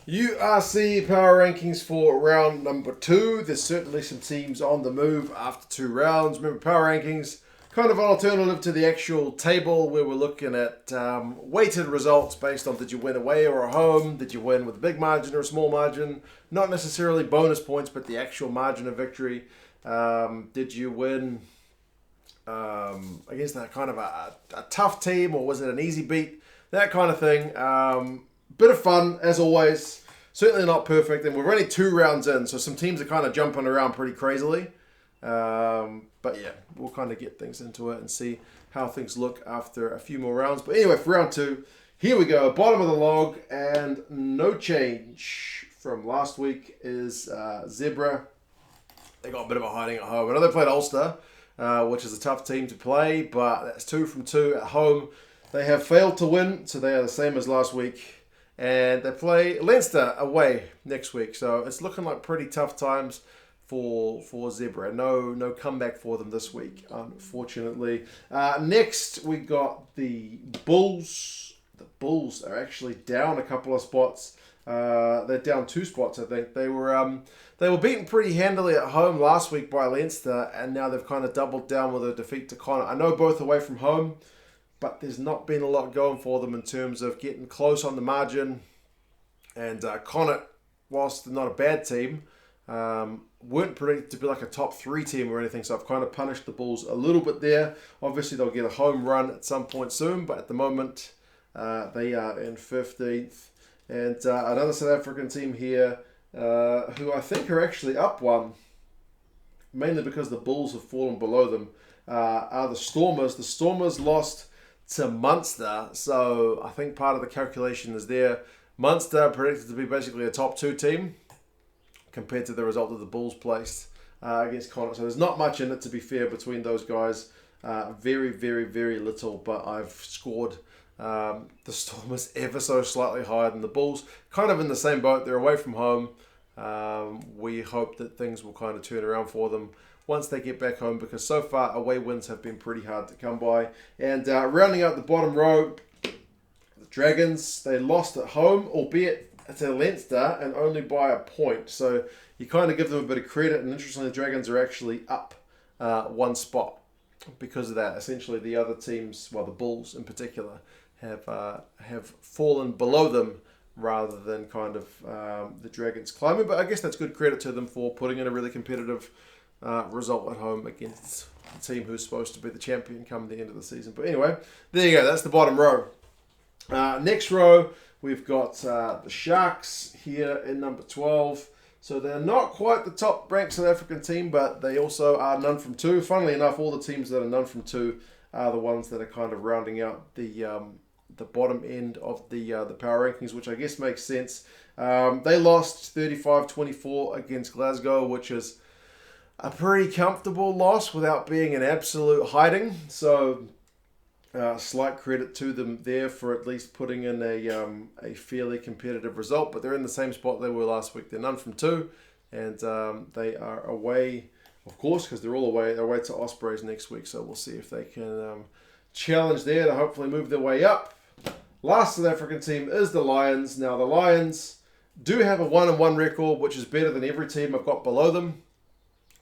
URC power rankings for round number 2. There's certainly some teams on the move after 2 rounds. Remember, power rankings, kind of an alternative to the actual table where we're looking at weighted results based on did you win away or at home, did you win with a big margin or a small margin, not necessarily bonus points, but the actual margin of victory. Did you win against that kind of a tough team, or was it an easy beat? That kind of thing. Bit of fun, as always. Certainly not perfect, and we're only 2 rounds in, so some teams are kind of jumping around pretty crazily. But yeah, we'll kind of get things into it and see how things look after a few more rounds. But anyway, for round 2, here we go. Bottom of the log, and no change from last week is Zebre. They got a bit of a hiding at home. I know they played Ulster, which is a tough team to play, but that's 2 from 2 at home. They have failed to win, so they are the same as last week. And they play Leinster away next week. So it's looking like pretty tough times for Zebre. No comeback for them this week, unfortunately. Next, we got the Bulls. The Bulls are actually down a couple of spots. They're down 2 spots, I think. They were beaten pretty handily at home last week by Leinster, and now they've kind of doubled down with a defeat to Connacht. I know both away from home, but there's not been a lot going for them in terms of getting close on the margin. And Connacht, whilst they're not a bad team, weren't predicted to be like a top 3 team or anything, so I've kind of punished the Bulls a little bit there. Obviously, they'll get a home run at some point soon, but at the moment, they are in 15th. And another South African team here, who I think are actually up 1, mainly because the Bulls have fallen below them, are the Stormers. The Stormers lost to Munster, so I think part of the calculation is there. Munster predicted to be basically a top 2 team compared to the result that the Bulls placed against Connacht. So there's not much in it, to be fair, between those guys. Very, very, very little, but I've scored the Stormers ever so slightly higher than the Bulls. Kind of in the same boat. They're away from home. We hope that things will kind of turn around for them once they get back home, because so far away wins have been pretty hard to come by. And rounding out the bottom row, the Dragons, they lost at home, albeit to Leinster, and only by a point. So you kind of give them a bit of credit, and interestingly, the Dragons are actually up 1 spot because of that. Essentially, the other teams, well, the Bulls in particular, have fallen below them rather than kind of the Dragons climbing. But I guess that's good credit to them for putting in a really competitive result at home against the team who's supposed to be the champion come the end of the season. But anyway, there you go. That's the bottom row. Next row, we've got the Sharks here in number 12. So they're not quite the top ranked South African team, but they also are none from 2. Funnily enough, all the teams that are none from 2 are the ones that are kind of rounding out the bottom end of the power rankings, which I guess makes sense. They lost 35-24 against Glasgow, which is a pretty comfortable loss without being an absolute hiding. So slight credit to them there for at least putting in a fairly competitive result. But they're in the same spot they were last week. They're none from 2. And they are away, of course, because they're all away. They're away to Ospreys next week. So we'll see if they can challenge there to hopefully move their way up. Last South African team is the Lions. Now, the Lions do have a 1-1 record, which is better than every team I've got below them.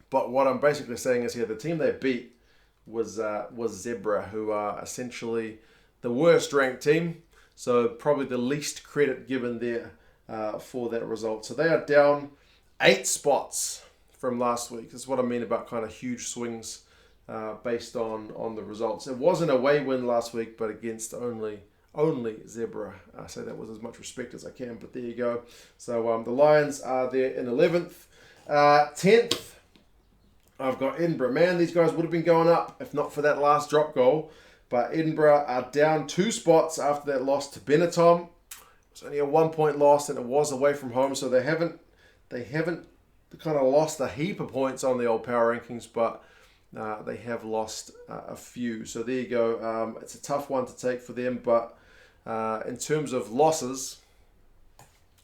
But what I'm basically saying is here, the team they beat was Zebre, who are essentially the worst ranked team. So probably the least credit given there for that result. So they are down 8 spots from last week. That's what I mean about kind of huge swings based on the results. It was an away win last week, but against only Zebre. I say that with as much respect as I can, but there you go. So the Lions are there in 11th. 10th. I've got Edinburgh. Man, these guys would have been going up if not for that last drop goal. But Edinburgh are down 2 spots after that loss to Benetton. It was only a 1-point loss, and it was away from home, so they haven't kind of lost a heap of points on the old power rankings, but they have lost a few. So there you go. It's a tough one to take for them, but in terms of losses,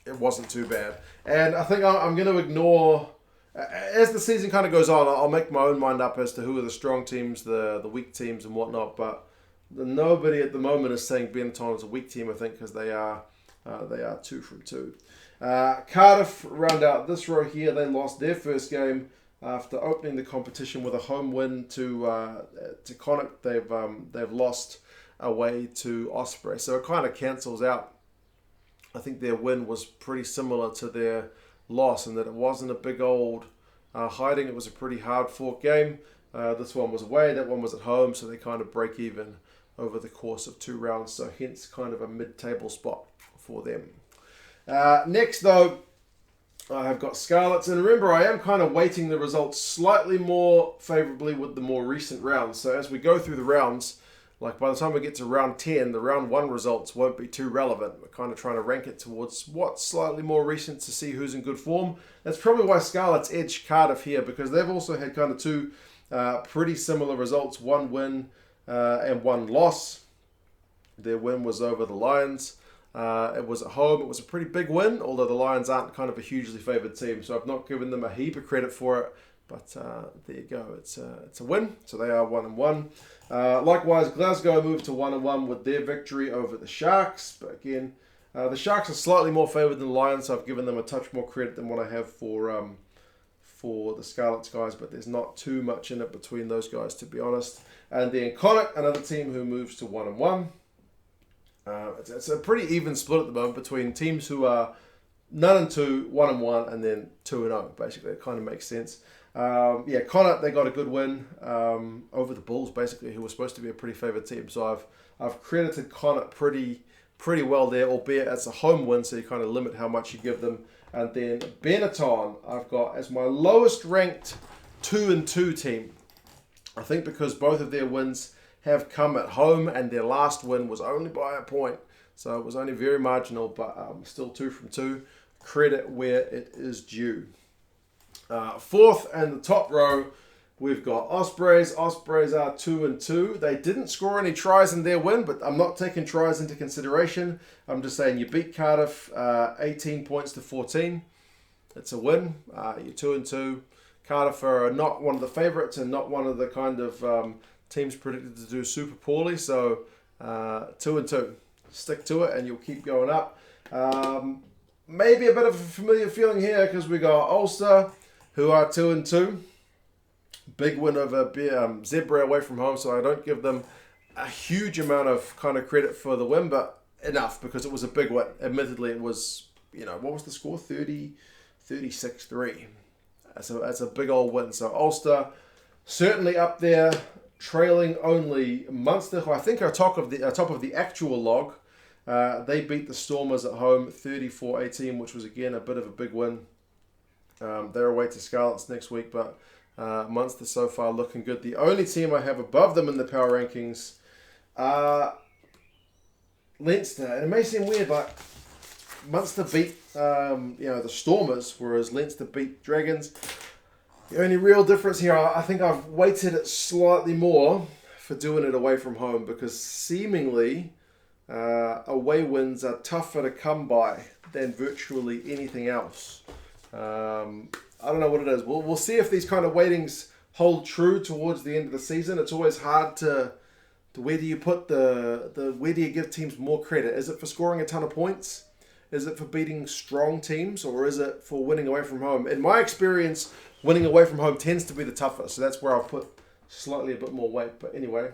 it wasn't too bad. And I think I'm going to ignore. As the season kind of goes on, I'll make my own mind up as to who are the strong teams, the weak teams and whatnot, but nobody at the moment is saying Benetton is a weak team, I think, because they are They are 2 from 2. Cardiff round out this row here. They lost their first game after opening the competition with a home win to Connacht. They've lost away to Ospreys, so it kind of cancels out. I think their win was pretty similar to their loss in that it wasn't a big old hiding. It was a pretty hard-fought game. This one was away, that one was at home, so they kind of break even over the course of 2 rounds, so hence kind of a mid-table spot for them. Next, though, I have got Scarlets, and remember, I am kind of weighting the results slightly more favourably with the more recent rounds. So as we go through the rounds, like by the time we get to round 10, the round 1 results won't be too relevant. We're kind of trying to rank it towards what's slightly more recent to see who's in good form. That's probably why Scarlets edge Cardiff here, because they've also had kind of 2 pretty similar results, 1 win and 1 loss. Their win was over the Lions. It was at home. It was a pretty big win, although the Lions aren't kind of a hugely favoured team, so I've not given them a heap of credit for it. But there you go. It's a win, so they are 1-1. Likewise, Glasgow moved to 1-1 with their victory over the Sharks. But again, the Sharks are slightly more favoured than the Lions, so I've given them a touch more credit than what I have for the Scarlets guys. But there's not too much in it between those guys, to be honest. And then Connacht, another team who moves to 1-1. It's a pretty even split at the moment between teams who are 0-2, 1-1, and then 2-0. Basically, it kind of makes sense. Connacht, they got a good win over the Bulls, basically, who were supposed to be a pretty favoured team. So I've credited Connacht pretty well there, albeit it's a home win, so you kind of limit how much you give them. And then Benetton, I've got as my lowest ranked 2-2 team. I think because both of their wins have come at home, and their last win was only by a point, so it was only very marginal, but still 2 from 2. Credit where it is due. Fourth and the top row, we've got Ospreys. Ospreys are 2-2. They didn't score any tries in their win, but I'm not taking tries into consideration. I'm just saying you beat Cardiff 18 points to 14. It's a win. You're 2-2. Cardiff are not one of the favourites and not one of the kind of teams predicted to do super poorly. So 2-2. Stick to it and you'll keep going up. Maybe a bit of a familiar feeling here because we got Ulster, who are 2-2. Big win over Zebre away from home, so I don't give them a huge amount of kind of credit for the win, but enough because it was a big win. Admittedly, it was, what was the score? 36-3. That's a big old win. So Ulster certainly up there, trailing only Munster, who I think are top of the actual log. They beat the Stormers at home 34-18, which was again a bit of a big win. They're away to Scarlets next week, but Munster so far looking good. The only team I have above them in the power rankings are Leinster. And it may seem weird, but Munster beat the Stormers, whereas Leinster beat Dragons. The only real difference here, I think I've weighted it slightly more for doing it away from home because seemingly away wins are tougher to come by than virtually anything else. I don't know what it is. We'll see if these kind of weightings hold true towards the end of the season. It's always hard to where do you put where do you give teams more credit? Is it for scoring a ton of points? Is it for beating strong teams, or is it for winning away from home? In my experience, winning away from home tends to be the toughest, so that's where I'll put slightly a bit more weight. But anyway,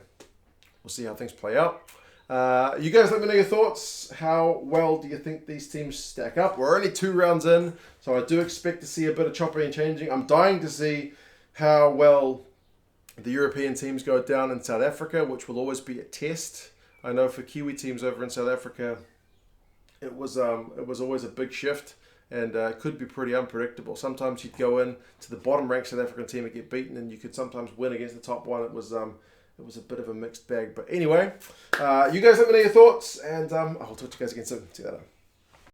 we'll see how things play out. You guys let me know your thoughts. How well do you think these teams stack up? We're only 2 rounds in, so I do expect to see a bit of chopping and changing. I'm dying to see how well the European teams go down in South Africa, which will always be a test. I know for Kiwi teams over in South Africa, it was always a big shift and could be pretty unpredictable. Sometimes you'd go in to the bottom ranked South African team and get beaten, and you could sometimes win against the top one. It was a bit of a mixed bag. But anyway, you guys let me know your thoughts, and I'll talk to you guys again soon. See you later.